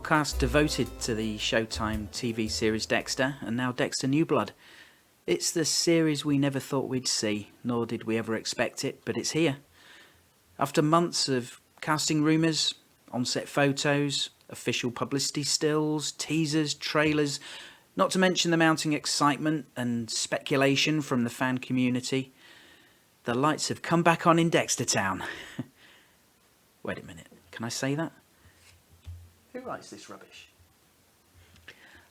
podcast devoted to the Showtime TV series Dexter, and now Dexter New Blood. It's the series we never thought we'd see, nor did we ever expect it, but it's here. After months of casting rumours, on-set photos, official publicity stills, teasers, trailers, not to mention the mounting excitement and speculation from the fan community, the lights have come back on in Dextertown. Wait a minute, can I say that? Who writes this rubbish?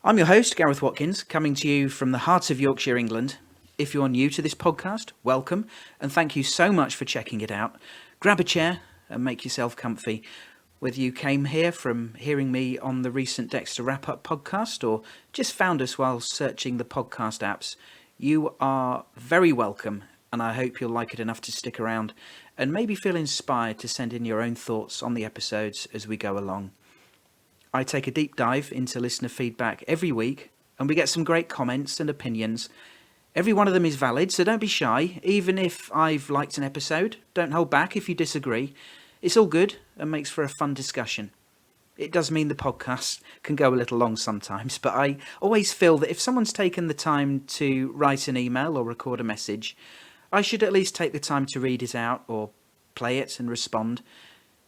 I'm your host, Gareth Watkins, coming to you from the heart of Yorkshire, England. If you're new to this podcast, welcome, and thank you so much for checking it out. Grab a chair and make yourself comfy. Whether you came here from hearing me on the recent Dexter Wrap-Up podcast or just found us while searching the podcast apps, you are very welcome, and I hope you'll like it enough to stick around and maybe feel inspired to send in your own thoughts on the episodes as we go along. I take a deep dive into listener feedback every week, and we get some great comments and opinions. Every one of them is valid, so don't be shy. Even if I've liked an episode, don't hold back if you disagree. It's all good and makes for a fun discussion. It does mean the podcast can go a little long sometimes, but I always feel that if someone's taken the time to write an email or record a message, I should at least take the time to read it out or play it and respond.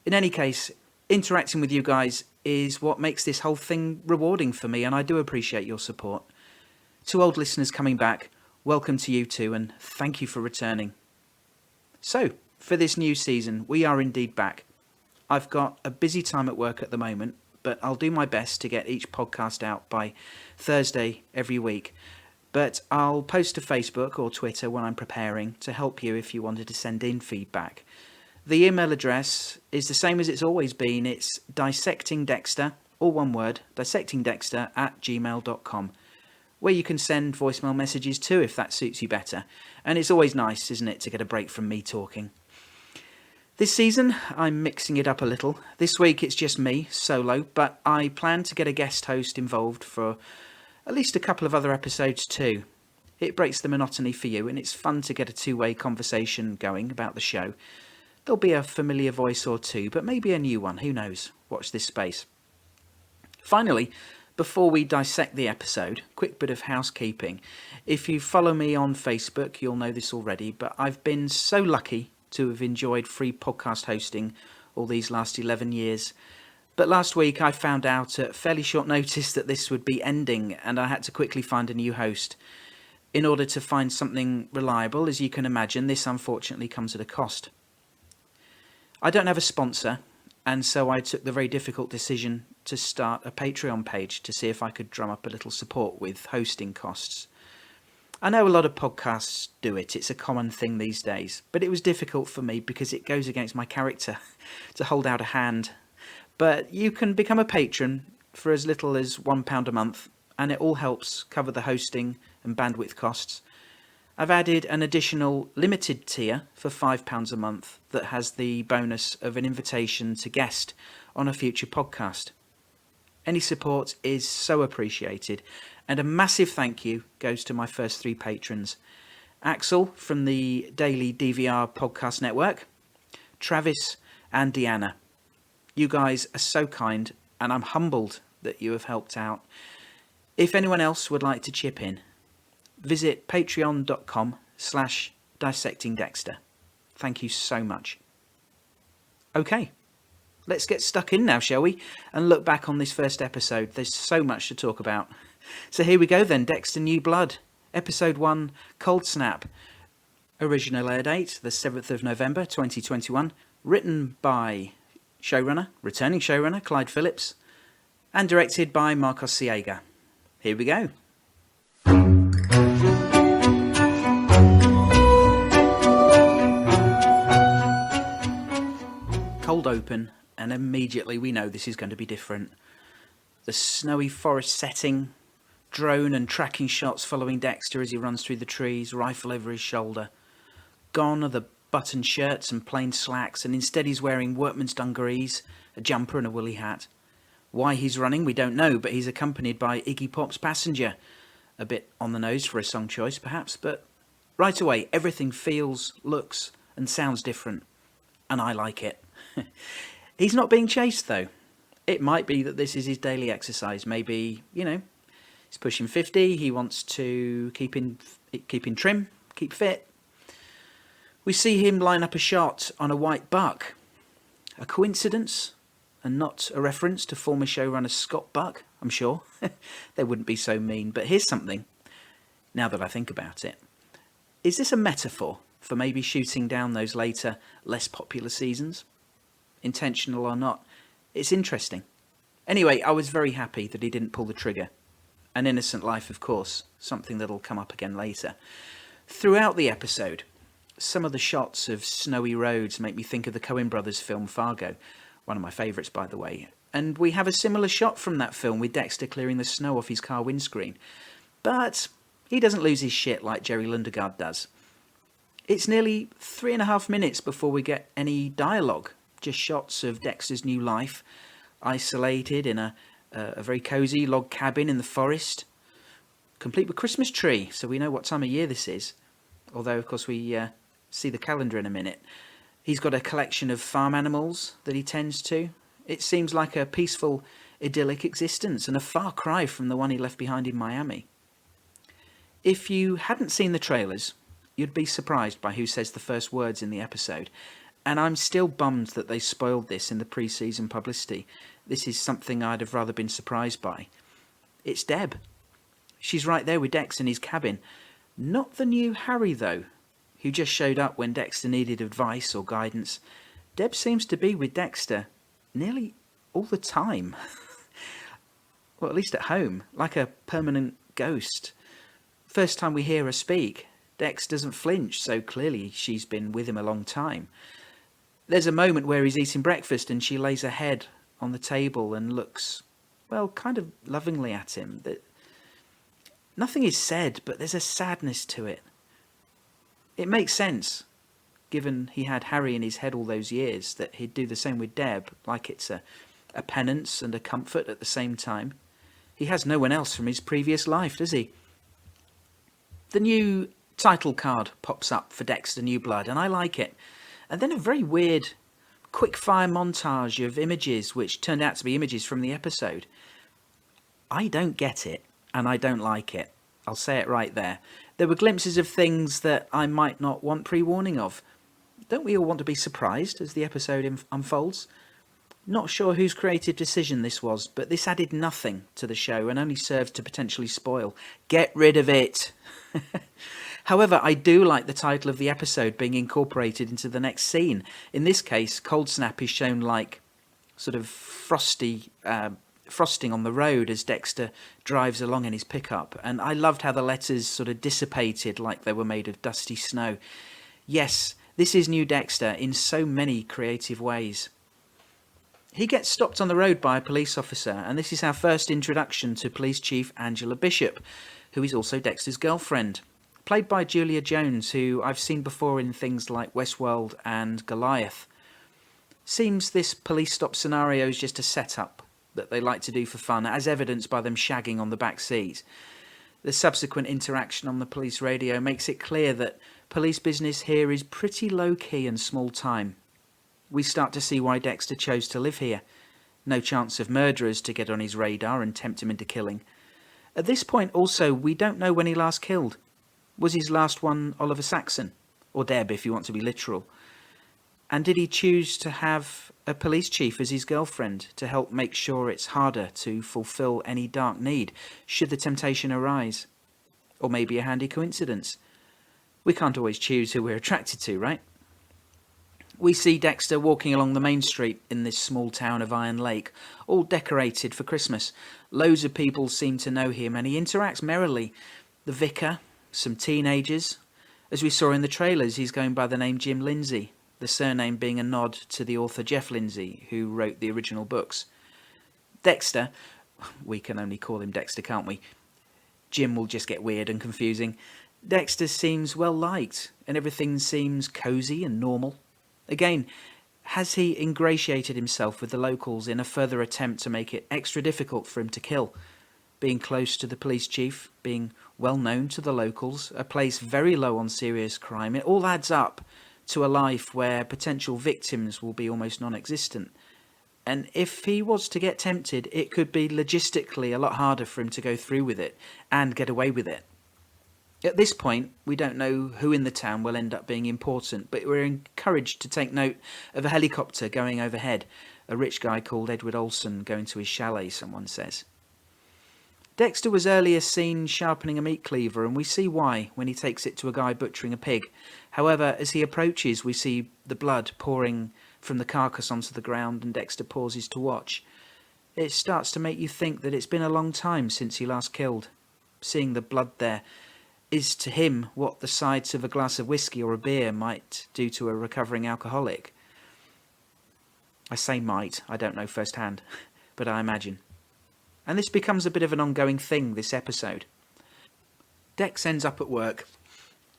In any case, interacting with you guys is what makes this whole thing rewarding for me, and I do appreciate your support. To old listeners coming back, welcome to you too, and thank you for returning. So, for this new season, we are indeed back. I've got a busy time at work at the moment, but I'll do my best to get each podcast out by Thursday every week. But I'll post to Facebook or Twitter when I'm preparing to help you if you wanted to send in feedback. The email address is the same as it's always been. It's dissectingdexter, all one word, dissectingdexter@gmail.com, where you can send voicemail messages too if that suits you better. And it's always nice, isn't it, to get a break from me talking. This season, I'm mixing it up a little. This week it's just me, solo, but I plan to get a guest host involved for at least a couple of other episodes too. It breaks the monotony for you, and it's fun to get a two-way conversation going about the show. There'll be a familiar voice or two, but maybe a new one, who knows? Watch this space. Finally, before we dissect the episode, quick bit of housekeeping. If you follow me on Facebook, you'll know this already, but I've been so lucky to have enjoyed free podcast hosting all these last 11 years. But last week I found out at fairly short notice that this would be ending, and I had to quickly find a new host. In order to find something reliable, as you can imagine, this unfortunately comes at a cost. I don't have a sponsor, and so I took the very difficult decision to start a Patreon page to see if I could drum up a little support with hosting costs. I know a lot of podcasts do it, it's a common thing these days, but it was difficult for me because it goes against my character to hold out a hand. But you can become a patron for as little as £1 a month, and it all helps cover the hosting and bandwidth costs. I've added an additional limited tier for £5 a month that has the bonus of an invitation to guest on a future podcast. Any support is so appreciated, and a massive thank you goes to my first three patrons. Axel from the Daily DVR Podcast Network, Travis and Deanna. You guys are so kind, and I'm humbled that you have helped out. If anyone else would like to chip in, visit patreon.com/dissectingdexter. Thank you so much. Okay, let's get stuck in now, shall we? And look back on this first episode. There's so much to talk about. So here we go then, Dexter New Blood. Episode 1, Cold Snap. Original air date, the 7th of November 2021. Written by returning showrunner, Clyde Phillips. And directed by Marcos Siega. Here we go. Cold open, and immediately we know this is going to be different. The snowy forest setting, drone and tracking shots following Dexter as he runs through the trees, rifle over his shoulder. Gone are the button shirts and plain slacks, and instead he's wearing workman's dungarees, a jumper and a woolly hat. Why he's running we don't know, but he's accompanied by Iggy Pop's Passenger. A bit on the nose for a song choice perhaps, but right away everything feels, looks and sounds different, and I like it. He's not being chased though. It might be that this is his daily exercise. Maybe, he's pushing 50. He wants to keep in trim, keep fit. We see him line up a shot on a white buck. A coincidence, and not a reference to former showrunner Scott Buck, I'm sure. They wouldn't be so mean. But here's something, now that I think about it. Is this a metaphor for maybe shooting down those later, less popular seasons? Intentional or not, it's interesting. Anyway, I was very happy that he didn't pull the trigger. An innocent life, of course, something that'll come up again later. Throughout the episode, some of the shots of snowy roads make me think of the Coen brothers' film Fargo, one of my favourites, by the way. And we have a similar shot from that film with Dexter clearing the snow off his car windscreen. But he doesn't lose his shit like Jerry Lundegaard does. It's nearly 3.5 minutes before we get any dialogue, just shots of Dexter's new life, isolated in a very cosy log cabin in the forest, complete with Christmas tree, so we know what time of year this is. Although, of course, we see the calendar in a minute. He's got a collection of farm animals that he tends to. It seems like a peaceful, idyllic existence and a far cry from the one he left behind in Miami. If you hadn't seen the trailers, you'd be surprised by who says the first words in the episode. And I'm still bummed that they spoiled this in the pre-season publicity. This is something I'd have rather been surprised by. It's Deb. She's right there with Dex in his cabin. Not the new Harry, though, who just showed up when Dexter needed advice or guidance. Deb seems to be with Dexter nearly all the time. Well, at least at home, like a permanent ghost. First time we hear her speak, Dex doesn't flinch, so clearly she's been with him a long time. There's a moment where he's eating breakfast and she lays her head on the table and looks, well, kind of lovingly at him. Nothing is said, but there's a sadness to it. It makes sense, given he had Harry in his head all those years, that he'd do the same with Deb, like it's a penance and a comfort at the same time. He has no one else from his previous life, does he? The new title card pops up for Dexter New Blood, and I like it. And then a very weird, quick-fire montage of images, which turned out to be images from the episode. I don't get it, and I don't like it. I'll say it right there. There were glimpses of things that I might not want pre-warning of. Don't we all want to be surprised as the episode unfolds? Not sure whose creative decision this was, but this added nothing to the show and only served to potentially spoil. Get rid of it! However, I do like the title of the episode being incorporated into the next scene. In this case, Cold Snap is shown like sort of frosting on the road as Dexter drives along in his pickup. And I loved how the letters sort of dissipated like they were made of dusty snow. Yes, this is new Dexter in so many creative ways. He gets stopped on the road by a police officer, and this is our first introduction to Police Chief Angela Bishop, who is also Dexter's girlfriend, played by Julia Jones, who I've seen before in things like Westworld and Goliath. Seems this police stop scenario is just a setup that they like to do for fun, as evidenced by them shagging on the back seat. The subsequent interaction on the police radio makes it clear that police business here is pretty low-key and small-time. We start to see why Dexter chose to live here. No chance of murderers to get on his radar and tempt him into killing. At this point also, we don't know when he last killed. Was his last one Oliver Saxon? Or Deb, if you want to be literal. And did he choose to have a police chief as his girlfriend to help make sure it's harder to fulfill any dark need, should the temptation arise? Or maybe a handy coincidence. We can't always choose who we're attracted to, right? We see Dexter walking along the main street in this small town of Iron Lake, all decorated for Christmas. Loads of people seem to know him and he interacts merrily. The vicar, some teenagers. As we saw in the trailers, he's going by the name Jim Lindsay, the surname being a nod to the author Jeff Lindsay, who wrote the original books. Dexter, we can only call him Dexter, can't we? Jim will just get weird and confusing. Dexter seems well liked, and everything seems cosy and normal. Again, has he ingratiated himself with the locals in a further attempt to make it extra difficult for him to kill? Being close to the police chief, being well known to the locals, a place very low on serious crime, it all adds up to a life where potential victims will be almost non-existent. And if he was to get tempted, it could be logistically a lot harder for him to go through with it and get away with it. At this point, we don't know who in the town will end up being important, but we're encouraged to take note of a helicopter going overhead. A rich guy called Edward Olson going to his chalet, someone says. Dexter was earlier seen sharpening a meat cleaver, and we see why when he takes it to a guy butchering a pig. However, as he approaches, we see the blood pouring from the carcass onto the ground, and Dexter pauses to watch. It starts to make you think that it's been a long time since he last killed. Seeing the blood there is to him what the sides of a glass of whiskey or a beer might do to a recovering alcoholic. I say might, I don't know firsthand, but I imagine. And this becomes a bit of an ongoing thing this episode. Dex ends up at work,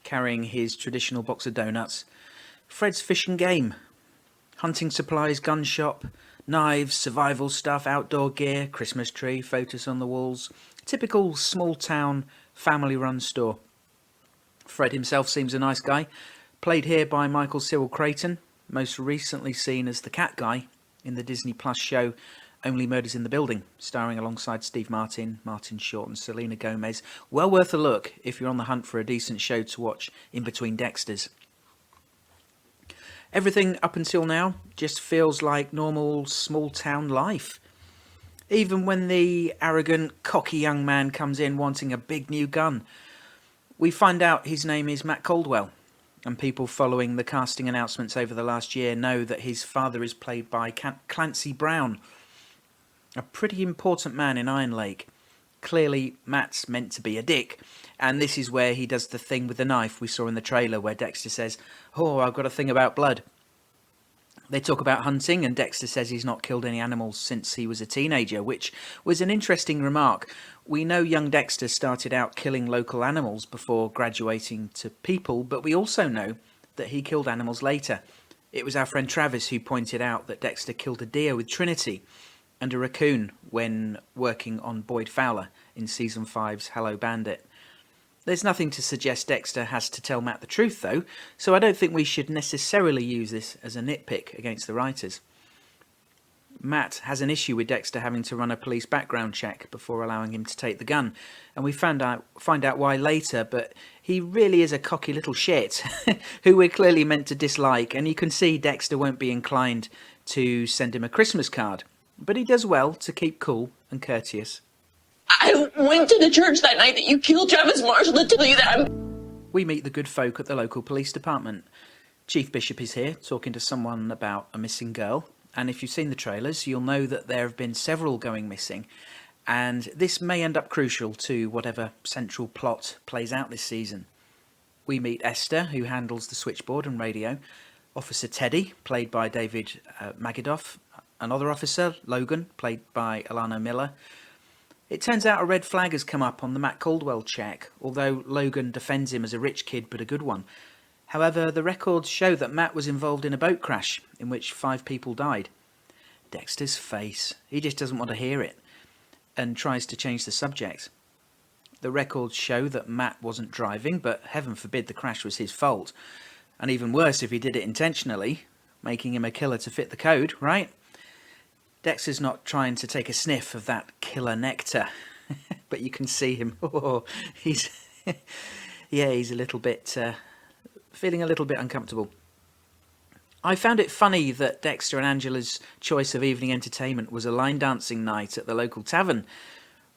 carrying his traditional box of donuts. Fred's fish and game. Hunting supplies, gun shop, knives, survival stuff, outdoor gear, Christmas tree, photos on the walls. Typical small town, family run store. Fred himself seems a nice guy, played here by Michael Cyril Creighton, most recently seen as the cat guy in the Disney Plus show Only Murders in the Building, starring alongside Steve Martin, Martin Short and Selena Gomez. Well worth a look if you're on the hunt for a decent show to watch in between Dexters. Everything up until now just feels like normal small town life. Even when the arrogant, cocky young man comes in wanting a big new gun. We find out his name is Matt Caldwell, and people following the casting announcements over the last year know that his father is played by Clancy Brown, a pretty important man in Iron Lake. Clearly, Matt's meant to be a dick, and this is where he does the thing with the knife we saw in the trailer where Dexter says, "Oh, I've got a thing about blood." They talk about hunting, and Dexter says he's not killed any animals since he was a teenager, which was an interesting remark. We know young Dexter started out killing local animals before graduating to people, but we also know that he killed animals later. It was our friend Travis who pointed out that Dexter killed a deer with Trinity and a raccoon when working on Boyd Fowler in Season 5's Hello Bandit. There's nothing to suggest Dexter has to tell Matt the truth, though, so I don't think we should necessarily use this as a nitpick against the writers. Matt has an issue with Dexter having to run a police background check before allowing him to take the gun, and we find out why later, but he really is a cocky little shit who we're clearly meant to dislike, and you can see Dexter won't be inclined to send him a Christmas card, but he does well to keep cool and courteous. I went to the church that night that you killed Travis Marshall to tell you that We meet the good folk at the local police department. Chief Bishop is here, talking to someone about a missing girl. And if you've seen the trailers, you'll know that there have been several going missing. And this may end up crucial to whatever central plot plays out this season. We meet Esther, who handles the switchboard and radio. Officer Teddy, played by David Magidoff. Another officer, Logan, played by Alana Miller. It turns out a red flag has come up on the Matt Caldwell check, although Logan defends him as a rich kid but a good one. However, the records show that Matt was involved in a boat crash in which 5 people died. Dexter's face, he just doesn't want to hear it, and tries to change the subject. The records show that Matt wasn't driving, but heaven forbid the crash was his fault. And even worse if he did it intentionally, making him a killer to fit the code, right? Dexter's not trying to take a sniff of that killer nectar, but you can see him. Oh, he's a little bit, feeling a little bit uncomfortable. I found it funny that Dexter and Angela's choice of evening entertainment was a line dancing night at the local tavern.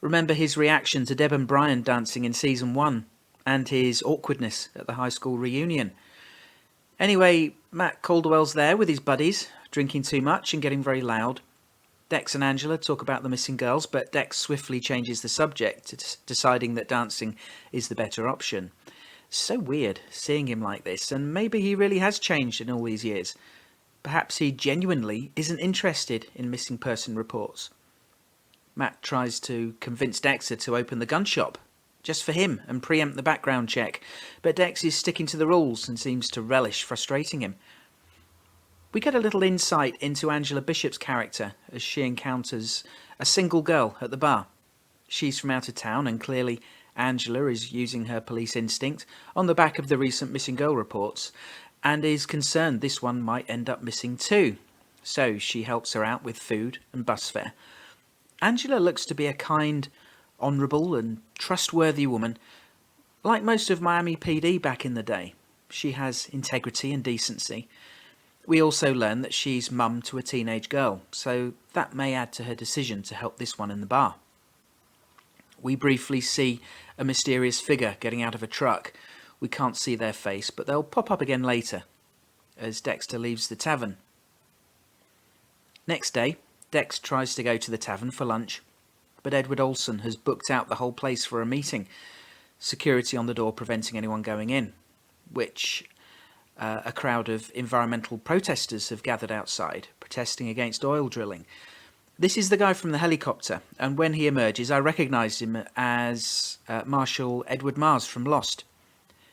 Remember his reaction to Deb and Brian dancing in Season 1, and his awkwardness at the high school reunion. Anyway, Matt Caldwell's there with his buddies, drinking too much and getting very loud. Dex and Angela talk about the missing girls, but Dex swiftly changes the subject, deciding that dancing is the better option. So weird seeing him like this, and maybe he really has changed in all these years. Perhaps he genuinely isn't interested in missing person reports. Matt tries to convince Dexter to open the gun shop, just for him, and preempt the background check, but Dex is sticking to the rules and seems to relish frustrating him. We get a little insight into Angela Bishop's character as she encounters a single girl at the bar. She's from out of town, and clearly Angela is using her police instinct on the back of the recent missing girl reports, and is concerned this one might end up missing too. so she helps her out with food and bus fare. Angela looks to be a kind, honourable and trustworthy woman. Like most of Miami PD back in the day, she has integrity and decency. We also learn that she's mum to a teenage girl, so that may add to her decision to help this one in the bar. We briefly see a mysterious figure getting out of a truck. We can't see their face, but they'll pop up again later, as Dexter leaves the tavern. Next day, Dex tries to go to the tavern for lunch, but Edward Olson has booked out the whole place for a meeting, security on the door preventing anyone going in, which a crowd of environmental protesters have gathered outside, protesting against oil drilling. This is the guy from the helicopter, and when he emerges I recognise him as Marshal Edward Mars from Lost.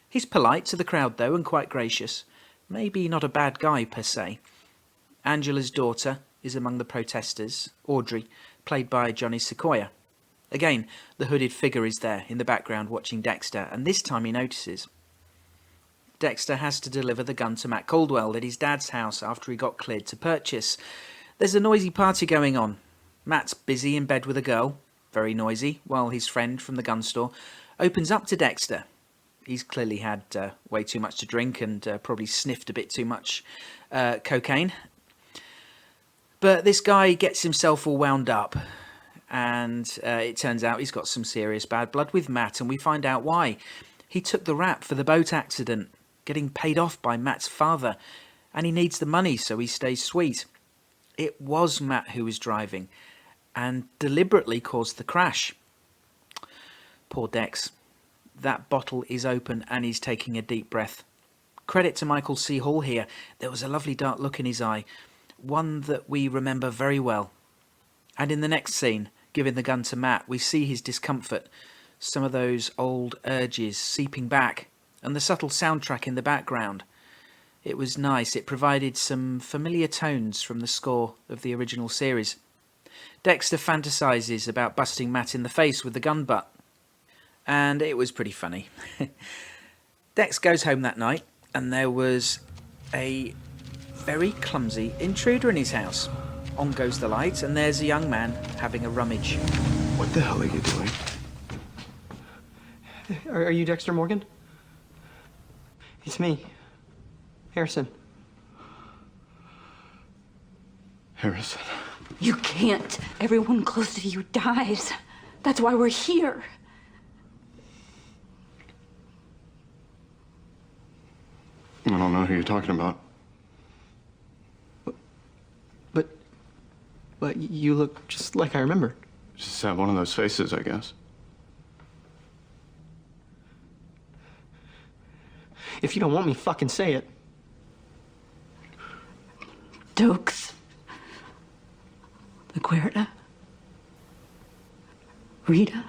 He's polite to the crowd though, and quite gracious. Maybe not a bad guy per se. Angela's daughter is among the protesters, Audrey, played by Johnny Sequoia. Again, the hooded figure is there in the background watching Dexter, and this time he notices. Dexter has to deliver the gun to Matt Caldwell at his dad's house after he got cleared to purchase. There's a noisy party going on. Matt's busy in bed with a girl, very noisy, while his friend from the gun store opens up to Dexter. He's clearly had way too much to drink and probably sniffed a bit too much cocaine. But this guy gets himself all wound up, and it turns out he's got some serious bad blood with Matt, and we find out why. He took the rap for the boat accident, getting paid off by Matt's father, and he needs the money so he stays sweet. It was Matt who was driving, and deliberately caused the crash. Poor Dex. That bottle is open and he's taking a deep breath. Credit to Michael C. Hall here. There was a lovely dark look in his eye, one that we remember very well. And in the next scene, giving the gun to Matt, we see his discomfort, some of those old urges seeping back, and the subtle soundtrack in the background. It was nice. It provided some familiar tones from the score of the original series. Dexter fantasizes about busting Matt in the face with the gun butt, and it was pretty funny. Dex goes home that night, and there was a very clumsy intruder in his house. On goes the light, and there's a young man having a rummage. What the hell are you doing? Are you Dexter Morgan? It's me, Harrison. Harrison. You can't. Everyone close to you dies. That's why we're here. I don't know who you're talking about. But you look just like I remember. Just have one of those faces, I guess. If you don't want me, fucking say it. Dokes. LaGuerta. Rita.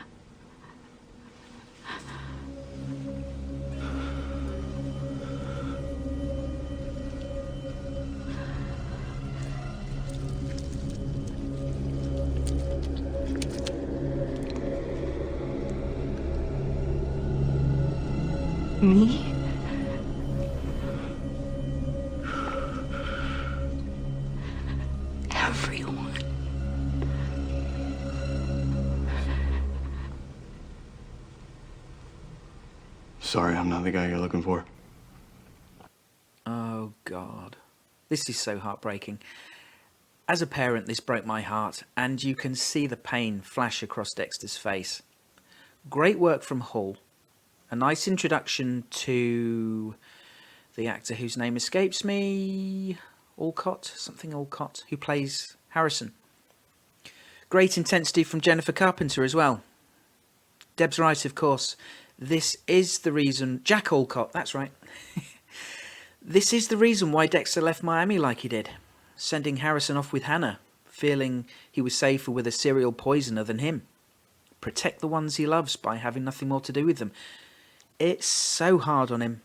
Me? Everyone. Sorry, I'm not the guy you're looking for. Oh, God. This is so heartbreaking. As a parent, this broke my heart, and you can see the pain flash across Dexter's face. Great work from Hall. A nice introduction to the actor whose name escapes me, Alcott, who plays Harrison. Great intensity from Jennifer Carpenter as well. Deb's right, of course. This is the reason... Jack Alcott, that's right. This is the reason why Dexter left Miami like he did, sending Harrison off with Hannah, feeling he was safer with a serial poisoner than him. Protect the ones he loves by having nothing more to do with them. It's so hard on him.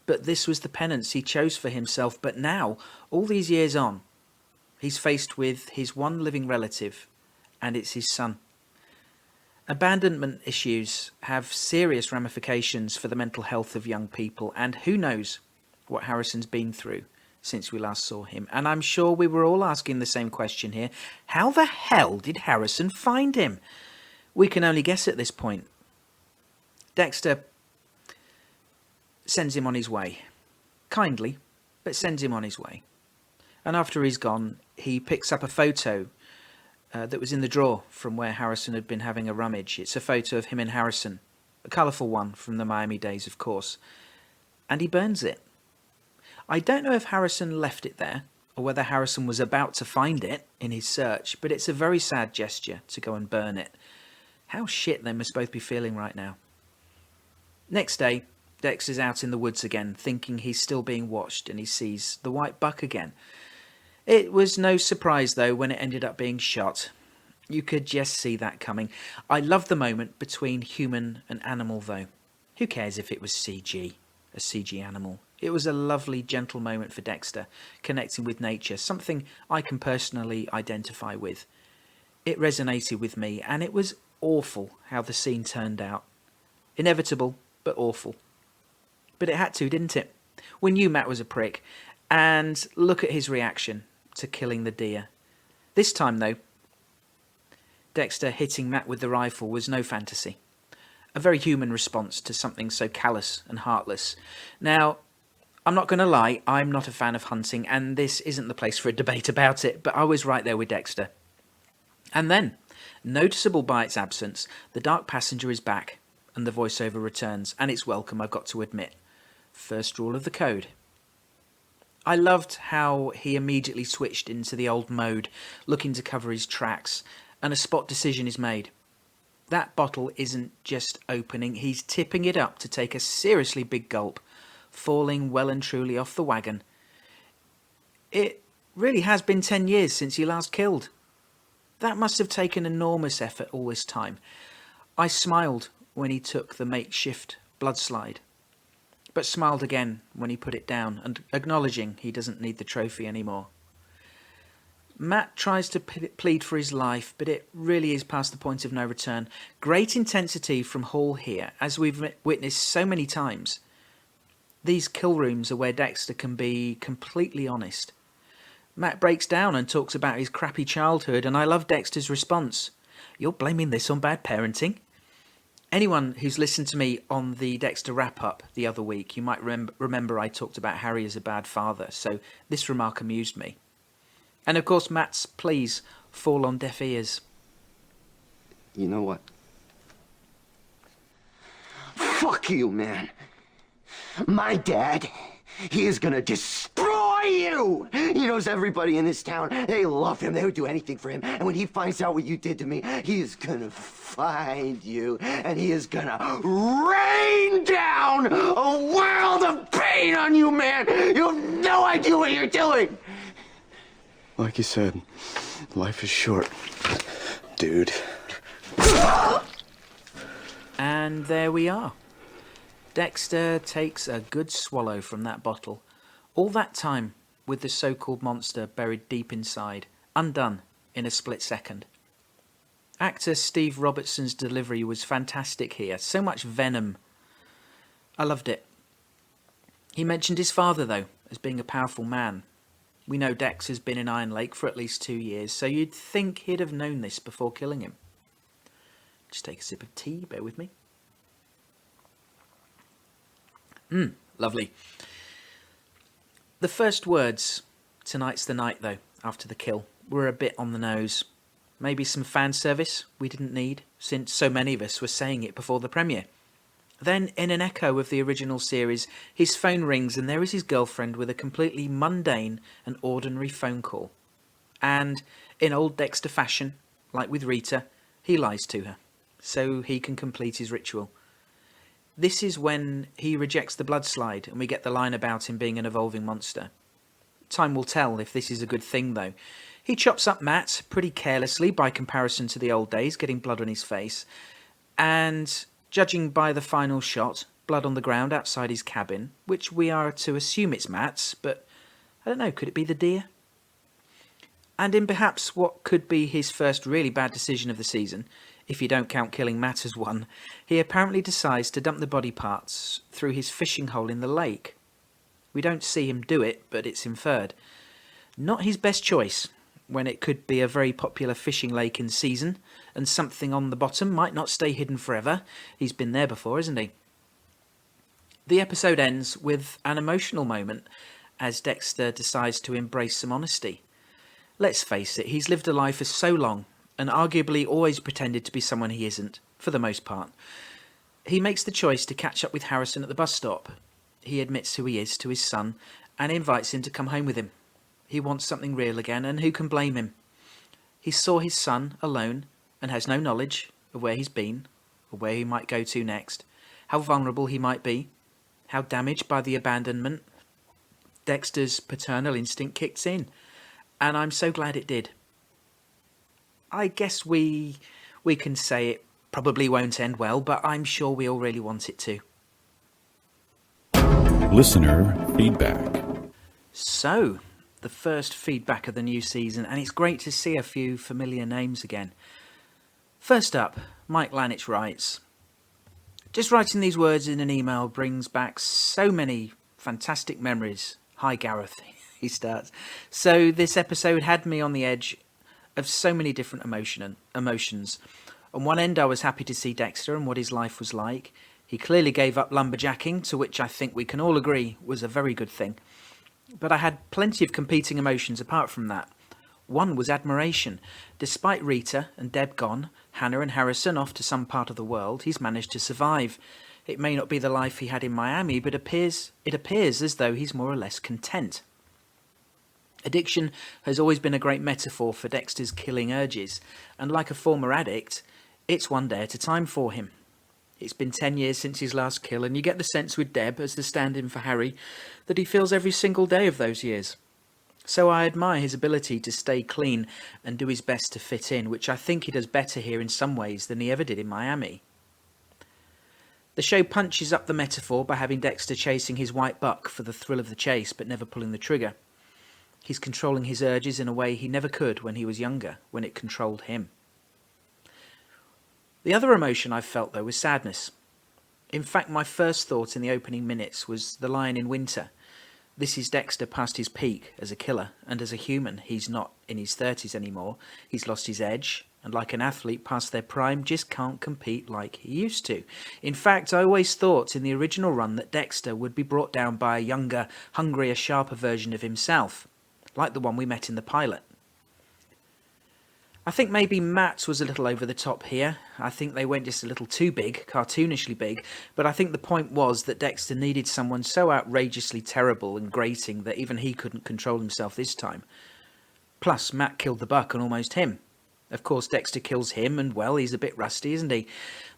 But this was the penance he chose for himself. But now, all these years on, he's faced with his one living relative, and it's his son. Abandonment issues have serious ramifications for the mental health of young people, and who knows what Harrison's been through since we last saw him, and I'm sure we were all asking the same question here. How the hell did Harrison find him? We can only guess at this point. Dexter sends him on his way. Kindly, but sends him on his way. And after he's gone, he picks up a photo that was in the drawer from where Harrison had been having a rummage. It's a photo of him and Harrison, a colourful one from the Miami days, of course. And he burns it. I don't know if Harrison left it there, or whether Harrison was about to find it in his search, but it's a very sad gesture to go and burn it. How shit they must both be feeling right now. Next day, Dexter's out in the woods again, thinking he's still being watched, and he sees the white buck again. It was no surprise, though, when it ended up being shot. You could just see that coming. I love the moment between human and animal, though. Who cares if it was CG, a CG animal? It was a lovely, gentle moment for Dexter, connecting with nature, something I can personally identify with. It resonated with me, and it was awful how the scene turned out. Inevitable, but awful. But it had to, didn't it? We knew Matt was a prick, and look at his reaction to killing the deer. This time, though, Dexter hitting Matt with the rifle was no fantasy. A very human response to something so callous and heartless. Now, I'm not going to lie, I'm not a fan of hunting, and this isn't the place for a debate about it, but I was right there with Dexter. And then, noticeable by its absence, the Dark Passenger is back, and the voiceover returns, and it's welcome, I've got to admit. First rule of the code. I loved how he immediately switched into the old mode, looking to cover his tracks, and a spot decision is made. That bottle isn't just opening, he's tipping it up to take a seriously big gulp, falling well and truly off the wagon. It really has been 10 years since he last killed. That must have taken enormous effort all this time. I smiled when he took the makeshift blood slide, but smiled again when he put it down and acknowledging he doesn't need the trophy anymore. Matt tries to plead for his life, but it really is past the point of no return. Great intensity from Hall here, as we've witnessed so many times. These kill rooms are where Dexter can be completely honest. Matt breaks down and talks about his crappy childhood, and I love Dexter's response. You're blaming this on bad parenting? Anyone who's listened to me on the Dexter wrap-up the other week, you might remember I talked about Harry as a bad father, so this remark amused me. And of course Matt's pleas fall on deaf ears. You know what? Fuck you, man. My dad, he is gonna destroy you! He knows everybody in this town. They love him. They would do anything for him. And when he finds out what you did to me, he is gonna find you. And he is gonna rain down a world of pain on you, man! You have no idea what you're doing! Like you said, life is short, dude. And there we are. Dexter takes a good swallow from that bottle. All that time with the so-called monster buried deep inside, undone in a split second. Actor Steve Robertson's delivery was fantastic here. So much venom. I loved it. He mentioned his father, though, as being a powerful man. We know Dex has been in Iron Lake for at least 2 years, so you'd think he'd have known this before killing him. Just take a sip of tea, bear with me. Lovely. The first words, "Tonight's the night," though, after the kill, were a bit on the nose. Maybe some fan service we didn't need, since so many of us were saying it before the premiere. Then, in an echo of the original series, his phone rings and there is his girlfriend with a completely mundane and ordinary phone call. And, in old Dexter fashion, like with Rita, he lies to her, so he can complete his ritual. This is when he rejects the blood slide and we get the line about him being an evolving monster. Time will tell if this is a good thing, though. He chops up Matt pretty carelessly by comparison to the old days, getting blood on his face. And, judging by the final shot, blood on the ground outside his cabin, which we are to assume it's Matt's, but I don't know, could it be the deer? And in perhaps what could be his first really bad decision of the season, if you don't count killing Matt as one, he apparently decides to dump the body parts through his fishing hole in the lake. We don't see him do it, but it's inferred. Not his best choice, when it could be a very popular fishing lake in season, and something on the bottom might not stay hidden forever. He's been there before, isn't he? The episode ends with an emotional moment as Dexter decides to embrace some honesty. Let's face it, he's lived a life for so long, and arguably always pretended to be someone he isn't, for the most part. He makes the choice to catch up with Harrison at the bus stop. He admits who he is to his son, and invites him to come home with him. He wants something real again, and who can blame him? He saw his son alone, and has no knowledge of where he's been, or where he might go to next, how vulnerable he might be, how damaged by the abandonment. Dexter's paternal instinct kicks in, and I'm so glad it did. I guess we can say it probably won't end well, but I'm sure we all really want it to. Listener feedback. So, the first feedback of the new season, and it's great to see a few familiar names again. First up, Mike Lanich writes, "Just writing these words in an email brings back so many fantastic memories. Hi Gareth," he starts. "So this episode had me on the edge of so many different emotions. On one end, I was happy to see Dexter and what his life was like. He clearly gave up lumberjacking, to which I think we can all agree was a very good thing. But I had plenty of competing emotions apart from that. One was admiration. Despite Rita and Deb gone, Hannah and Harrison off to some part of the world, he's managed to survive. It may not be the life he had in Miami, but it appears as though he's more or less content. Addiction has always been a great metaphor for Dexter's killing urges, and like a former addict, it's one day at a time for him. It's been 10 years since his last kill, and you get the sense with Deb, as the stand-in for Harry, that he feels every single day of those years. So I admire his ability to stay clean and do his best to fit in, which I think he does better here in some ways than he ever did in Miami. The show punches up the metaphor by having Dexter chasing his white buck for the thrill of the chase, but never pulling the trigger. He's controlling his urges in a way he never could when he was younger, when it controlled him. The other emotion I've felt, though, was sadness. In fact, my first thought in the opening minutes was the line in Winter. This is Dexter past his peak as a killer, and as a human, he's not in his 30s anymore. He's lost his edge, and like an athlete past their prime, just can't compete like he used to. In fact, I always thought in the original run that Dexter would be brought down by a younger, hungrier, sharper version of himself, like the one we met in the pilot. I think maybe Matt's was a little over the top here. I think they went just a little too big, cartoonishly big, but I think the point was that Dexter needed someone so outrageously terrible and grating that even he couldn't control himself this time. Plus, Matt killed the buck and almost him. Of course, Dexter kills him, and well, he's a bit rusty, isn't he?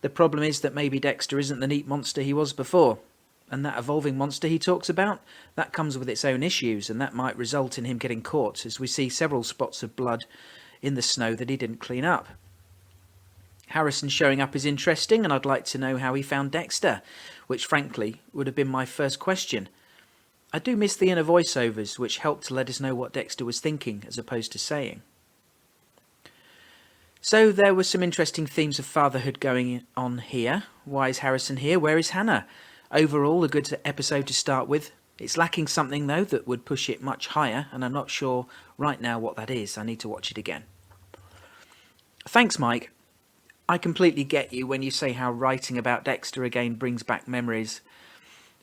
The problem is that maybe Dexter isn't the neat monster he was before. And that evolving monster he talks about, that comes with its own issues, and that might result in him getting caught, as we see several spots of blood in the snow that he didn't clean up. Harrison showing up is interesting, and I'd like to know how he found Dexter, which frankly would have been my first question. I do miss the inner voiceovers, which helped to let us know what Dexter was thinking as opposed to saying. So there were some interesting themes of fatherhood going on here. Why is Harrison here? Where is Hannah? Overall, a good episode to start with. It's lacking something, though, that would push it much higher, and I'm not sure right now what that is. I need to watch it again. Thanks, Mike. I completely get you when you say how writing about Dexter again brings back memories.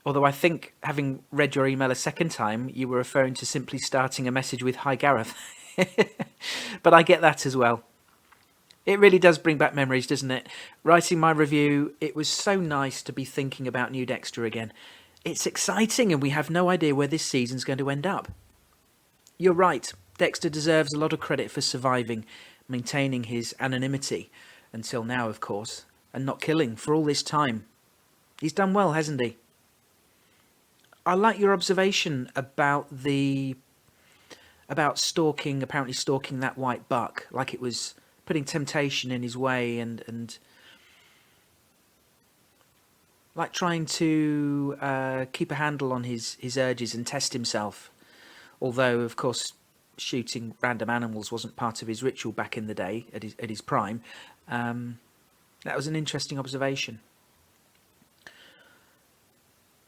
Although I think, having read your email a second time, you were referring to simply starting a message with "Hi, Gareth." But I get that as well. It really does bring back memories, doesn't it? Writing my review, it was so nice to be thinking about new Dexter again. It's exciting, and we have no idea where this season's going to end up. You're right, Dexter deserves a lot of credit for surviving, maintaining his anonymity, until now, of course, and not killing for all this time. He's done well, hasn't he? I like your observation about apparently stalking that white buck, like it was putting temptation in his way and like trying to keep a handle on his urges and test himself. Although, of course, shooting random animals wasn't part of his ritual back in the day, at his prime. That was an interesting observation.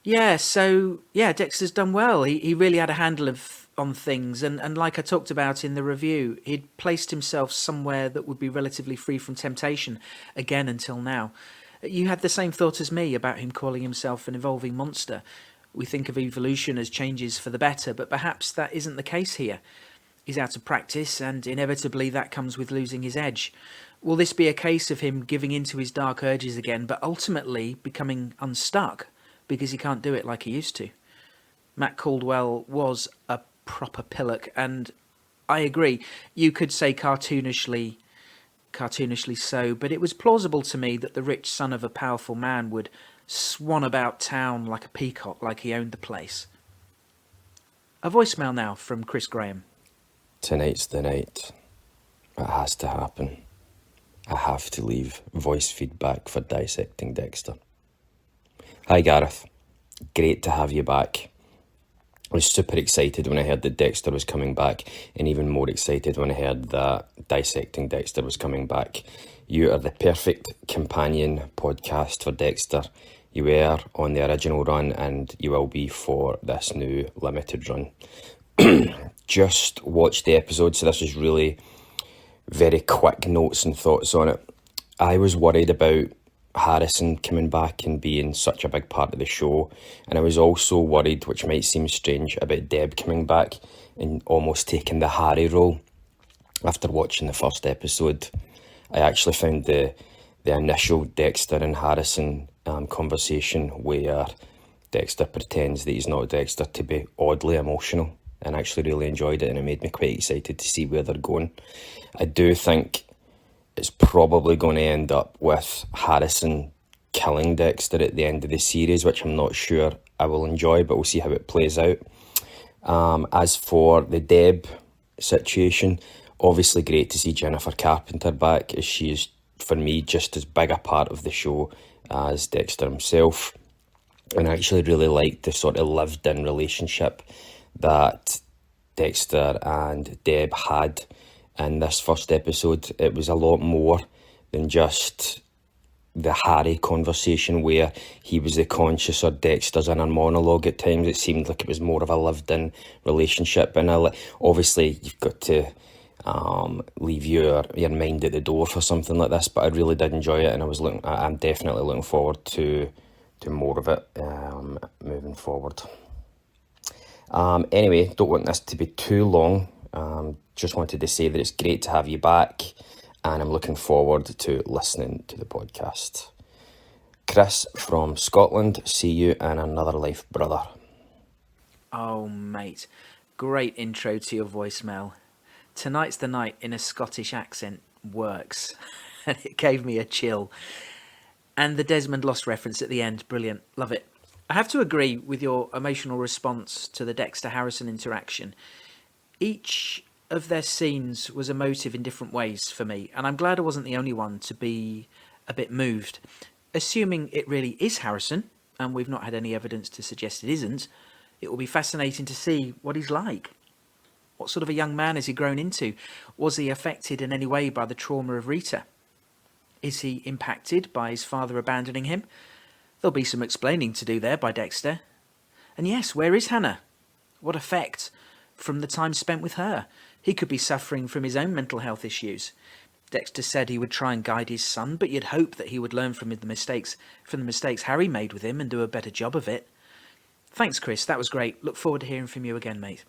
Yeah, so Dexter's done well. He really had a handle on things, and like I talked about in the review, he'd placed himself somewhere that would be relatively free from temptation again until now. You had the same thought as me about him calling himself an evolving monster. We think of evolution as changes for the better, but perhaps that isn't the case here. He's out of practice, and inevitably that comes with losing his edge. Will this be a case of him giving in to his dark urges again, but ultimately becoming unstuck because he can't do it like he used to? Matt Caldwell was a proper pillock, and I agree, you could say cartoonishly so, but it was plausible to me that the rich son of a powerful man would swan about town like a peacock, like he owned the place. A voicemail now from Chris Graham. Tonight's the night. It has to happen. I have to leave voice feedback for Dissecting Dexter. Hi Gareth, great to have you back. I was super excited when I heard that Dexter was coming back, and even more excited when I heard that Dissecting Dexter was coming back. You are the perfect companion podcast for Dexter. You were on the original run, and you will be for this new limited run. Just watched the episode, so this is really very quick notes and thoughts on it. I was worried about Harrison coming back and being such a big part of the show, and I was also worried, which might seem strange, about Deb coming back and almost taking the Harry role. After watching the first episode, I actually found the initial Dexter and Harrison conversation where Dexter pretends that he's not Dexter to be oddly emotional, and actually really enjoyed it, and it made me quite excited to see where they're going. I do think it's probably going to end up with Harrison killing Dexter at the end of the series, which I'm not sure I will enjoy, but we'll see how it plays out. As for the Deb situation, obviously great to see Jennifer Carpenter back, as she is, for me, just as big a part of the show as Dexter himself. And I actually really liked the sort of lived-in relationship that Dexter and Deb had in this first episode. It was a lot more than just the Harry conversation where he was the conscious or Dexter's inner monologue at times. It seemed like it was more of a lived-in relationship, and obviously you've got to leave your mind at the door for something like this, but I really did enjoy it, and I'm definitely looking forward to more of it moving forward. Anyway, don't want this to be too long. Just wanted to say that it's great to have you back, and I'm looking forward to listening to the podcast. Chris from Scotland, see you in another life, brother. Oh, mate, great intro to your voicemail. Tonight's the night in a Scottish accent works, and it gave me a chill. And the Desmond Lost reference at the end, brilliant, love it. I have to agree with your emotional response to the Dexter-Harrison interaction. Each of their scenes was emotive in different ways for me, and I'm glad I wasn't the only one to be a bit moved. Assuming it really is Harrison, and we've not had any evidence to suggest it isn't, it will be fascinating to see what he's like. What sort of a young man has he grown into? Was he affected in any way by the trauma of Rita? Is he impacted by his father abandoning him? There'll be some explaining to do there by Dexter. And yes, where is Hannah? What effect from the time spent with her? He could be suffering from his own mental health issues. Dexter said he would try and guide his son, but you'd hope that he would learn from the mistakes Harry made with him and do a better job of it. Thanks, Chris. That was great. Look forward to hearing from you again, mate.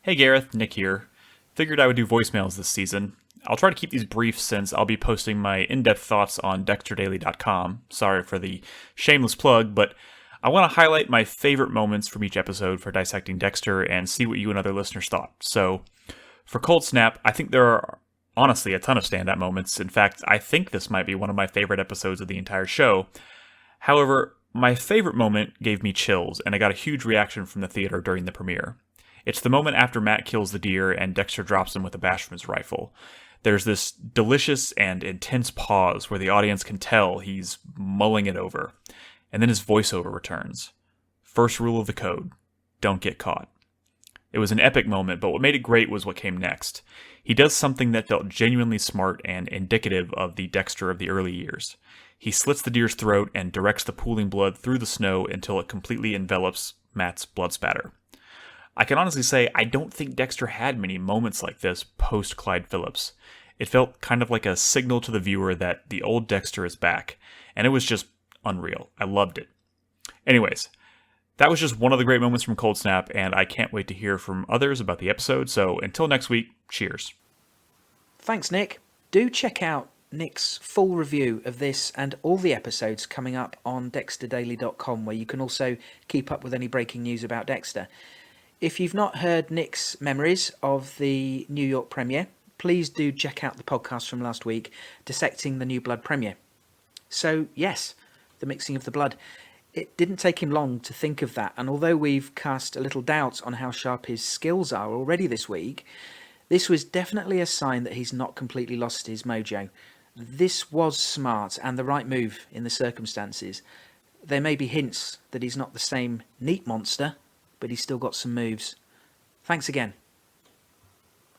Hey Gareth, Nick here. Figured I would do voicemails this season. I'll try to keep these brief since I'll be posting my in-depth thoughts on DexterDaily.com. Sorry for the shameless plug, but I want to highlight my favorite moments from each episode for Dissecting Dexter and see what you and other listeners thought. So, for Cold Snap, I think there are honestly a ton of standout moments. In fact, I think this might be one of my favorite episodes of the entire show. However, my favorite moment gave me chills, and I got a huge reaction from the theater during the premiere. It's the moment after Matt kills the deer and Dexter drops him with a bash from his rifle. There's this delicious and intense pause where the audience can tell he's mulling it over. And then his voiceover returns. First rule of the code, don't get caught. It was an epic moment, but what made it great was what came next. He does something that felt genuinely smart and indicative of the Dexter of the early years. He slits the deer's throat and directs the pooling blood through the snow until it completely envelops Matt's blood spatter. I can honestly say I don't think Dexter had many moments like this post Clyde Phillips. It felt kind of like a signal to the viewer that the old Dexter is back, and it was just unreal. I loved it. Anyways, that was just one of the great moments from Cold Snap, and I can't wait to hear from others about the episode, so until next week, cheers. Thanks, Nick. Do check out Nick's full review of this and all the episodes coming up on DexterDaily.com, where you can also keep up with any breaking news about Dexter. If you've not heard Nick's memories of the New York premiere, please do check out the podcast from last week, Dissecting the New Blood premiere. So, yes, the mixing of the blood. It didn't take him long to think of that, and although we've cast a little doubt on how sharp his skills are already this week, this was definitely a sign that he's not completely lost his mojo. This was smart and the right move in the circumstances. There may be hints that he's not the same neat monster, but he's still got some moves. Thanks again.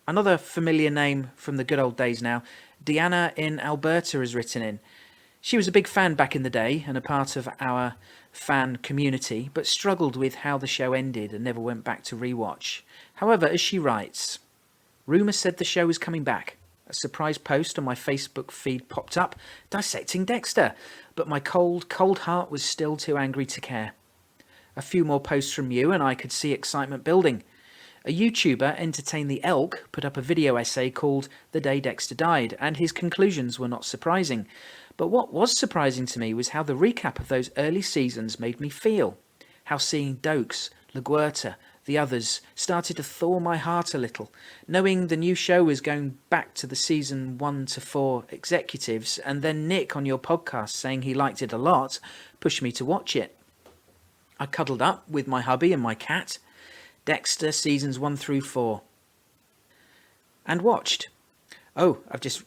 Another familiar name from the good old days now, Deanna in Alberta has written in. She was a big fan back in the day and a part of our fan community, but struggled with how the show ended and never went back to rewatch. However, as she writes, rumours said the show was coming back. A surprise post on my Facebook feed popped up, Dissecting Dexter, but my cold heart was still too angry to care. A few more posts from you and I could see excitement building. A YouTuber, Entertain the Elk, put up a video essay called The Day Dexter Died, and his conclusions were not surprising. But what was surprising to me was how the recap of those early seasons made me feel. How seeing Dokes, LaGuerta, the others started to thaw my heart a little. Knowing the new show was going back to the season 1 to 4 executives, and then Nick on your podcast saying he liked it a lot, pushed me to watch it. I cuddled up with my hubby and my cat, Dexter seasons 1 through 4, and watched. Oh, I've just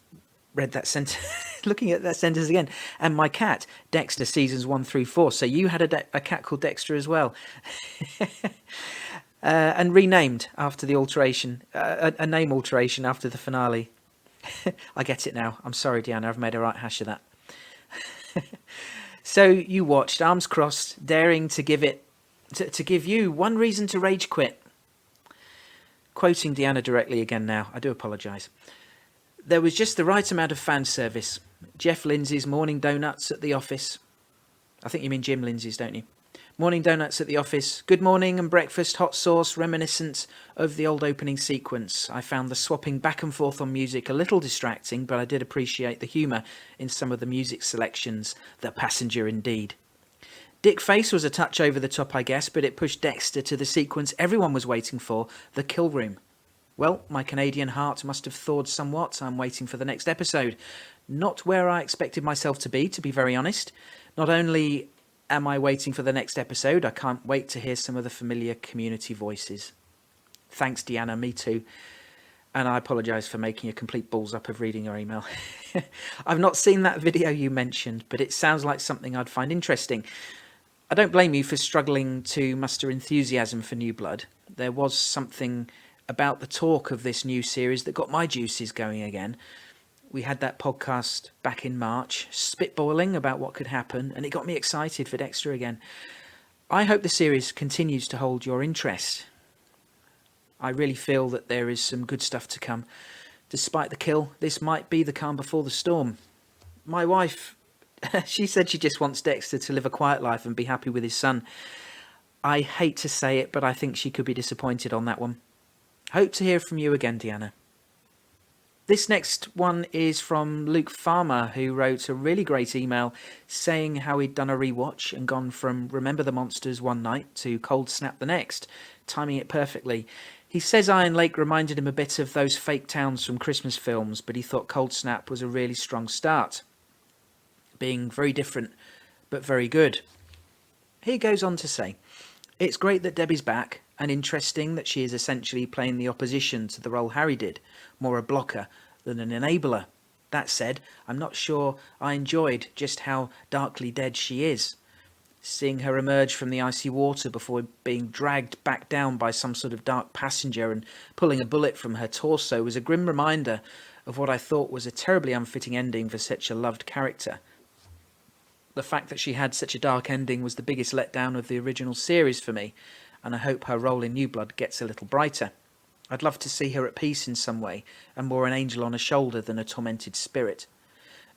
read that sentence, looking at that sentence again. And my cat, Dexter seasons 1 through 4. So you had a cat called Dexter as well. And renamed after the alteration, a name alteration after the finale. I get it now. I'm sorry, Deanna, I've made a right hash of that. So you watched, arms crossed, daring to give it, to give you one reason to rage quit. Quoting Deanna directly again now, I do apologise. There was just the right amount of fan service. Jeff Lindsay's morning donuts at the office. I think you mean Jim Lindsay's, don't you? Morning donuts at the office. Good morning and breakfast hot sauce reminiscent of the old opening sequence. I found the swapping back and forth on music a little distracting, but I did appreciate the humour in some of the music selections. The passenger indeed. Dick Face was a touch over the top, I guess, but it pushed Dexter to the sequence everyone was waiting for, the kill room. Well, my Canadian heart must have thawed somewhat. I'm waiting for the next episode. Not where I expected myself to be very honest. Not only am I waiting for the next episode, I can't wait to hear some of the familiar community voices. Thanks, Deanna, me too. And I apologise for making a complete balls up of reading your email. I've not seen that video you mentioned, but it sounds like something I'd find interesting. I don't blame you for struggling to muster enthusiasm for New Blood. There was something about the talk of this new series that got my juices going again. We had that podcast back in March, spitballing about what could happen, and it got me excited for Dexter again. I hope the series continues to hold your interest. I really feel that there is some good stuff to come. Despite the kill, this might be the calm before the storm. My wife, she said she just wants Dexter to live a quiet life and be happy with his son. I hate to say it, but I think she could be disappointed on that one. Hope to hear from you again, Deanna. This next one is from Luke Farmer, who wrote a really great email saying how he'd done a rewatch and gone from Remember the Monsters one night to Cold Snap the next, timing it perfectly. He says Iron Lake reminded him a bit of those fake towns from Christmas films, but he thought Cold Snap was a really strong start, being very different but very good. He goes on to say, it's great that Debbie's back, and interesting that she is essentially playing the opposition to the role Harry did, more a blocker than an enabler. That said, I'm not sure I enjoyed just how darkly dead she is. Seeing her emerge from the icy water before being dragged back down by some sort of dark passenger and pulling a bullet from her torso was a grim reminder of what I thought was a terribly unfitting ending for such a loved character. The fact that she had such a dark ending was the biggest letdown of the original series for me, and I hope her role in New Blood gets a little brighter. I'd love to see her at peace in some way, and more an angel on a shoulder than a tormented spirit.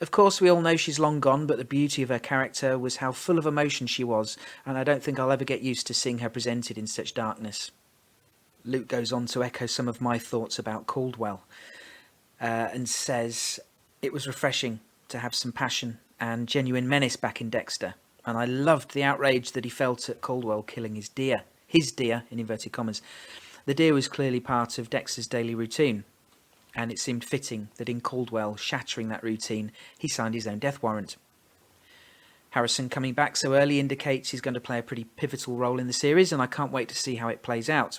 Of course, we all know she's long gone, but the beauty of her character was how full of emotion she was, and I don't think I'll ever get used to seeing her presented in such darkness. Luke goes on to echo some of my thoughts about Caldwell, and says, "It was refreshing to have some passion and genuine menace back in Dexter, and I loved the outrage that he felt at Caldwell killing his deer, in inverted commas. The deer was clearly part of Dexter's daily routine, and it seemed fitting that in Caldwell shattering that routine, he signed his own death warrant. Harrison coming back so early indicates he's going to play a pretty pivotal role in the series, and I can't wait to see how it plays out.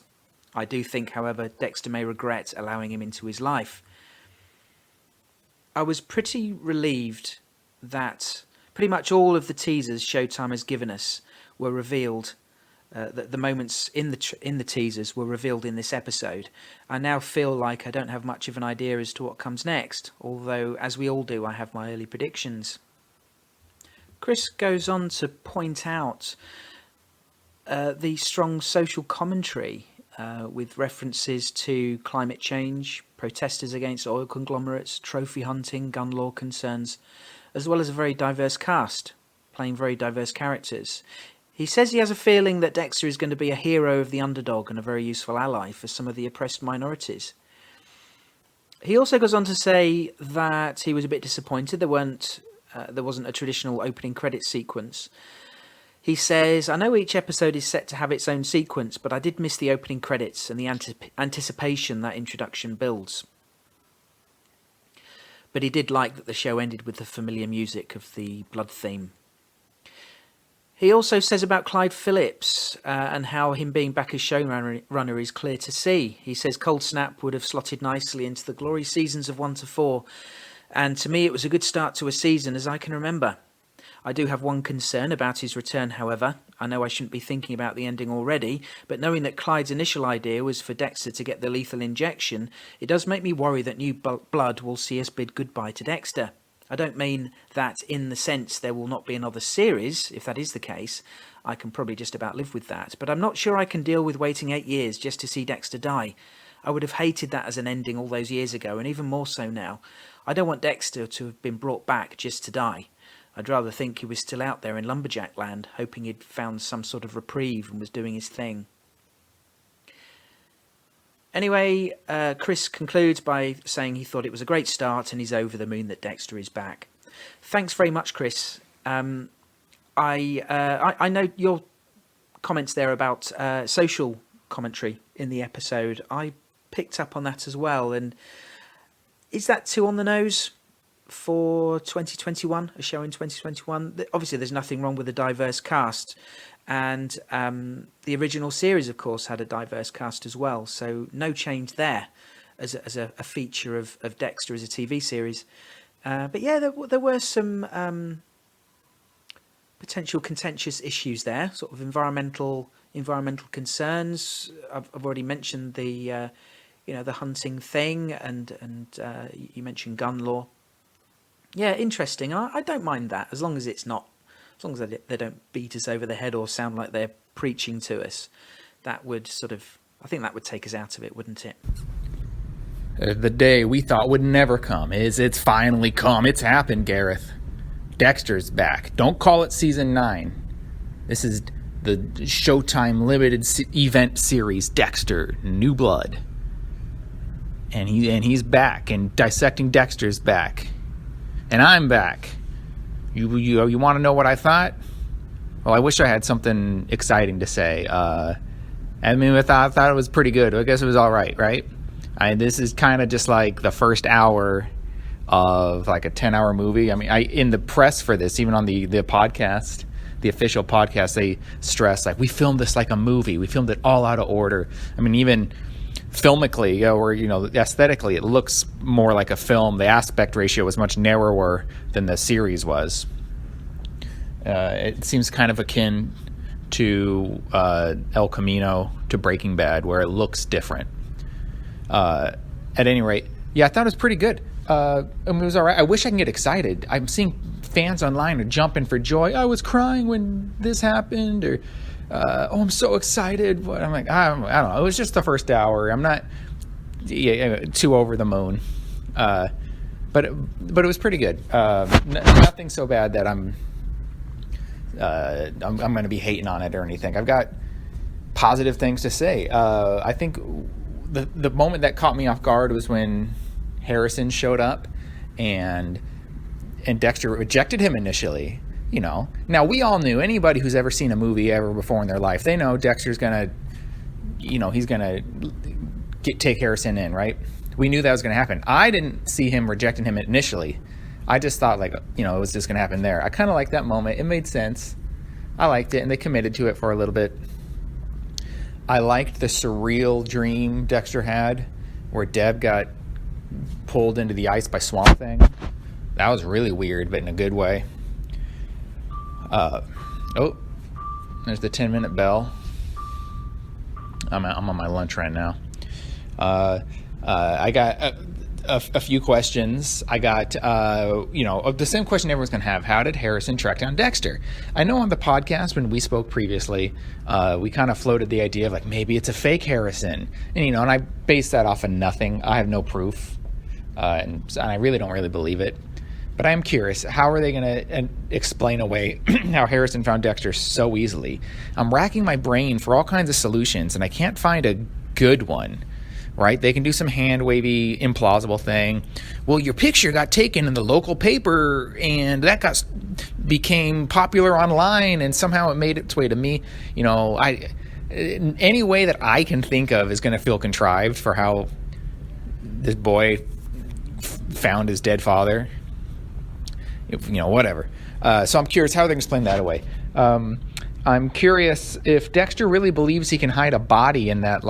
I do think, however, Dexter may regret allowing him into his life. I was pretty relieved that pretty much all of the teasers Showtime has given us were revealed. The moments in the teasers were revealed in this episode. I now feel like I don't have much of an idea as to what comes next, although, as we all do, I have my early predictions. Chris goes on to point out the strong social commentary with references to climate change, protesters against oil conglomerates, trophy hunting, gun law concerns, as well as a very diverse cast, playing very diverse characters. He says he has a feeling that Dexter is going to be a hero of the underdog and a very useful ally for some of the oppressed minorities. He also goes on to say that he was a bit disappointed there wasn't a traditional opening credits sequence. He says, "I know each episode is set to have its own sequence, but I did miss the opening credits and the anticipation that introduction builds." But he did like that the show ended with the familiar music of the Blood theme. He also says about Clyde Phillips and how him being back as showrunner is clear to see. He says Cold Snap would have slotted nicely into the glory seasons of 1 to 4, and to me it was a good start to a season as I can remember. I do have one concern about his return, however. I know I shouldn't be thinking about the ending already, but knowing that Clyde's initial idea was for Dexter to get the lethal injection, it does make me worry that New Blood will see us bid goodbye to Dexter. I don't mean that in the sense there will not be another series. If that is the case, I can probably just about live with that. But I'm not sure I can deal with waiting 8 years just to see Dexter die. I would have hated that as an ending all those years ago, and even more so now. I don't want Dexter to have been brought back just to die. I'd rather think he was still out there in Lumberjack Land, hoping he'd found some sort of reprieve and was doing his thing. Anyway, Chris concludes by saying he thought it was a great start and he's over the moon that Dexter is back. Thanks very much, Chris. I know your comments there about social commentary in the episode. I picked up on that as well. And is that too on the nose for 2021, a show in 2021? Obviously, there's nothing wrong with a diverse cast. And the original series, of course, had a diverse cast as well. So no change there as a feature of Dexter as a TV series. But yeah, there were some potential contentious issues there, sort of environmental concerns. I've already mentioned the hunting thing, and you mentioned gun law. Yeah, interesting. I don't mind that as long as it's not. As long as they don't beat us over the head or sound like they're preaching to us, that would I think that would take us out of it, wouldn't it? The day we thought would never come it's finally come. It's happened, Gareth. Dexter's back. Don't call it season 9. This is the Showtime limited event series, Dexter, New Blood. And he's back, and Dissecting Dexter's back. And I'm back. You want to know what I thought? Well, I wish I had something exciting to say. I thought it was pretty good. I guess it was all right, right? This is kind of just like the first hour of like a 10-hour movie. In the press for this, even on the podcast, the official podcast, they stress like we filmed this like a movie. We filmed it all out of order. Even filmically or aesthetically, it looks more like a film. The aspect ratio was much narrower than the series was. It seems kind of akin to El Camino, to Breaking Bad, where it looks different. At any rate, yeah, I thought it was pretty good. It was all right. I wish I can get excited. I'm seeing fans online are jumping for joy. I was crying when this happened, or I'm so excited. But I'm like, I don't know. It was just the first hour. I'm not too over the moon. But it was pretty good. Nothing so bad that I'm going to be hating on it or anything. I've got positive things to say. I think the moment that caught me off guard was when Harrison showed up and Dexter rejected him initially. Now we all knew, anybody who's ever seen a movie ever before in their life, they know Dexter's gonna, he's gonna take Harrison in, right? We knew that was going to happen. I didn't see him rejecting him initially. I just thought, it was just going to happen there. I kind of liked that moment. It made sense. I liked it, and they committed to it for a little bit. I liked the surreal dream Dexter had where Deb got pulled into the ice by Swamp Thing. That was really weird, but in a good way. There's the 10-minute bell. I'm on my lunch right now. I got a few questions. I got, the same question everyone's going to have. How did Harrison track down Dexter? I know on the podcast when we spoke previously, we kind of floated the idea of maybe it's a fake Harrison. And, and I based that off of nothing. I have no proof. And I really don't really believe it. But I am curious, how are they going to explain away how Harrison found Dexter so easily? I'm racking my brain for all kinds of solutions, and I can't find a good one. Right? They can do some hand-wavy, implausible thing. Well, your picture got taken in the local paper, and that became popular online, and somehow it made its way to me. Any way that I can think of is going to feel contrived for how this boy found his dead father. Whatever. So I'm curious how they can explain that away. I'm curious if Dexter really believes he can hide a body in that,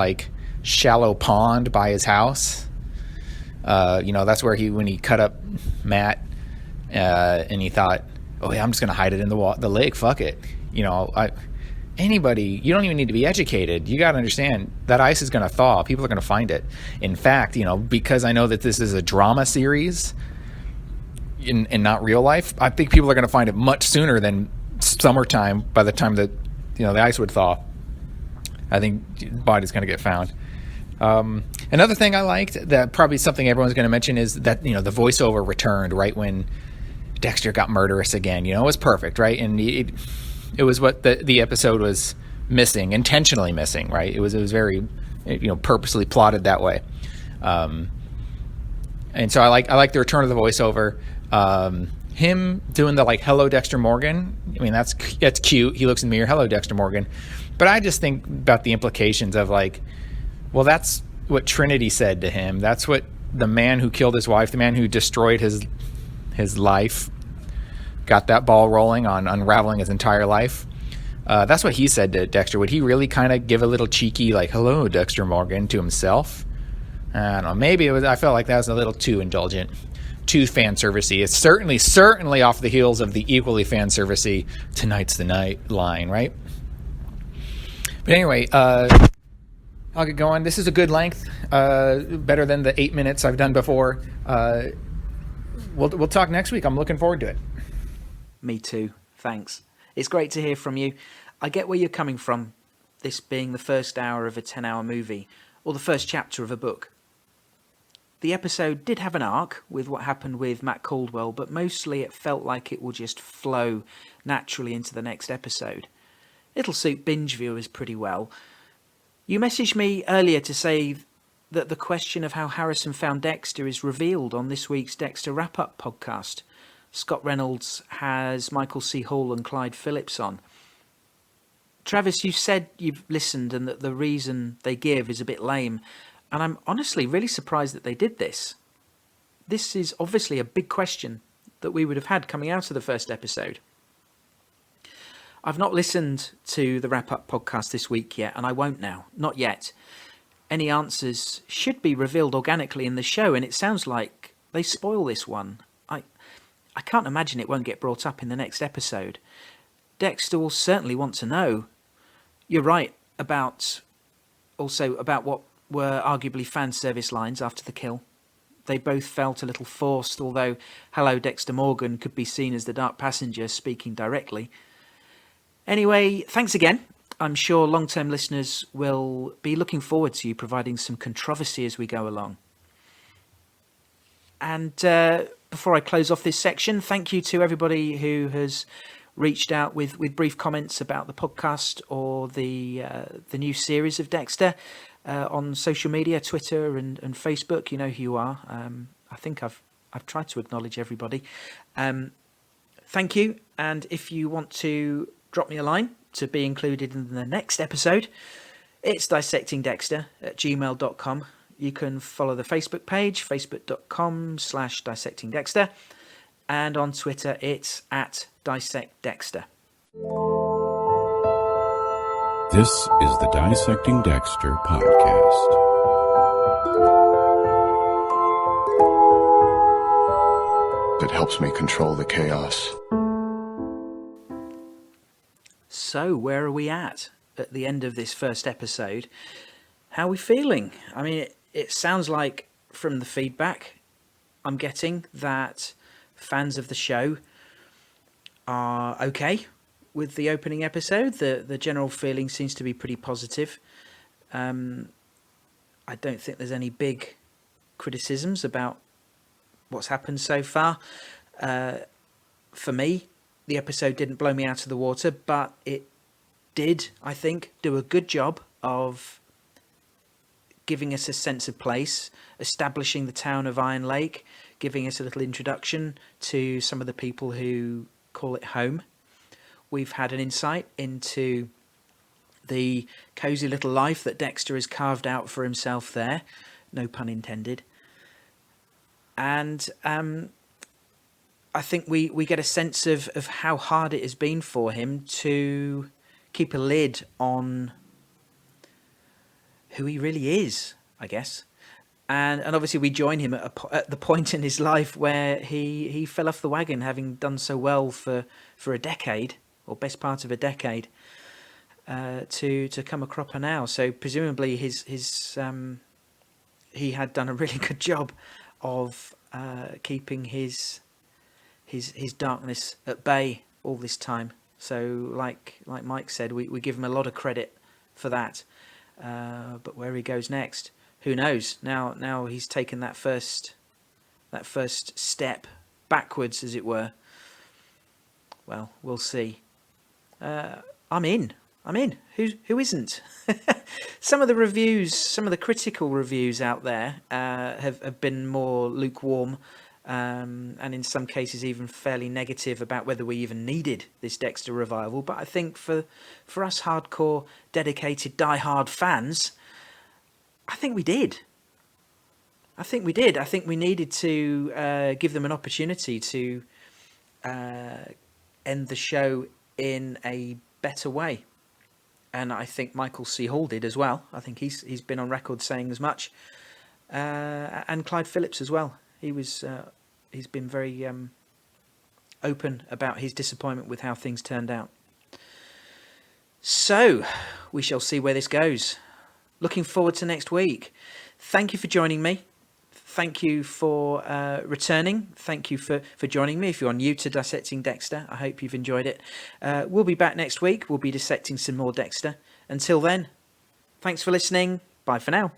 shallow pond by his house. That's where when he cut up Matt, and he thought, oh yeah, I'm just gonna hide it in the lake, fuck it. Anybody, you don't even need to be educated. You got to understand that ice is gonna thaw. People are gonna find it. In fact, because I know that this is a drama series and not real life, I think people are gonna find it much sooner than summertime. By the time that the ice would thaw, I think the body's gonna get found. Another thing I liked, that probably something everyone's going to mention, is that, the voiceover returned right when Dexter got murderous again. It was perfect, right? And it was what the episode was missing, intentionally missing, right? It was very, purposely plotted that way. And so I like the return of the voiceover. Him doing the hello Dexter Morgan. I mean, that's cute. He looks in the mirror, hello Dexter Morgan. But I just think about the implications of well, that's what Trinity said to him. That's what the man who killed his wife, the man who destroyed his life, got that ball rolling on unraveling his entire life. That's what he said to Dexter. Would he really kind of give a little cheeky, hello, Dexter Morgan, to himself? I don't know. Maybe I felt like that was a little too indulgent, too fan servicey. It's certainly off the heels of the equally fan servicey "Tonight's the night" line, right? But anyway, I'll get going. This is a good length, better than the 8 minutes I've done before. We'll talk next week. I'm looking forward to it. Me too. Thanks. It's great to hear from you. I get where you're coming from, this being the first hour of a 10-hour movie, or the first chapter of a book. The episode did have an arc with what happened with Matt Caldwell, but mostly it felt like it will just flow naturally into the next episode. It'll suit binge viewers pretty well. You messaged me earlier to say that the question of how Harrison found Dexter is revealed on this week's Dexter Wrap-Up podcast. Scott Reynolds has Michael C. Hall and Clyde Phillips on. Travis, you said you've listened and that the reason they give is a bit lame, and I'm honestly really surprised that they did this. This is obviously a big question that we would have had coming out of the first episode. I've not listened to the Wrap-Up podcast this week yet, and I won't now. Not yet. Any answers should be revealed organically in the show, and it sounds like they spoil this one. I can't imagine it won't get brought up in the next episode. Dexter will certainly want to know. You're right about what were arguably fan service lines after the kill. They both felt a little forced, although hello Dexter Morgan could be seen as the dark passenger speaking directly. Anyway, thanks again. I'm sure long-term listeners will be looking forward to you providing some controversy as we go along. And before I close off this section, thank you to everybody who has reached out with brief comments about the podcast or the new series of Dexter on social media, Twitter and Facebook. You know who you are. I think I've tried to acknowledge everybody. Thank you. And if you want to drop me a line to be included in the next episode, it's dissectingdexter@gmail.com. You can follow the Facebook page, facebook.com/dissectingdexter. And on Twitter, it's @dissectdexter. This is the Dissecting Dexter podcast. It helps me control the chaos. So, where are we at the end of this first episode? How are we feeling? I mean, it sounds like from the feedback I'm getting that fans of the show are okay with the opening episode. The general feeling seems to be pretty positive. I don't think there's any big criticisms about what's happened so far. For me, the episode didn't blow me out of the water, but it did, I think, do a good job of giving us a sense of place, establishing the town of Iron Lake, giving us a little introduction to some of the people who call it home. We've had an insight into the cosy little life that Dexter has carved out for himself there, no pun intended. And I think we get a sense of how hard it has been for him to keep a lid on who he really is, I guess. And obviously we join him at the point in his life where he fell off the wagon, having done so well for a decade, or best part of a decade, to come a cropper now. So presumably he had done a really good job of keeping his darkness at bay all this time. So like Mike said, we give him a lot of credit for that. But where he goes next, who knows? Now he's taken that first step backwards, as it were. Well, we'll see. I'm in. Who isn't? Some of the critical reviews out there have been more lukewarm, and in some cases even fairly negative about whether we even needed this Dexter revival. But I think for us hardcore, dedicated, die-hard fans, I think we did. I think we needed to give them an opportunity to end the show in a better way. And I think Michael C. Hall did as well. I think he's been on record saying as much. And Clyde Phillips as well. He's been very open about his disappointment with how things turned out. So, we shall see where this goes. Looking forward to next week. Thank you for joining me. Thank you for returning. Thank you for joining me. If you're new to Dissecting Dexter, I hope you've enjoyed it. We'll be back next week. We'll be dissecting some more Dexter. Until then, thanks for listening. Bye for now.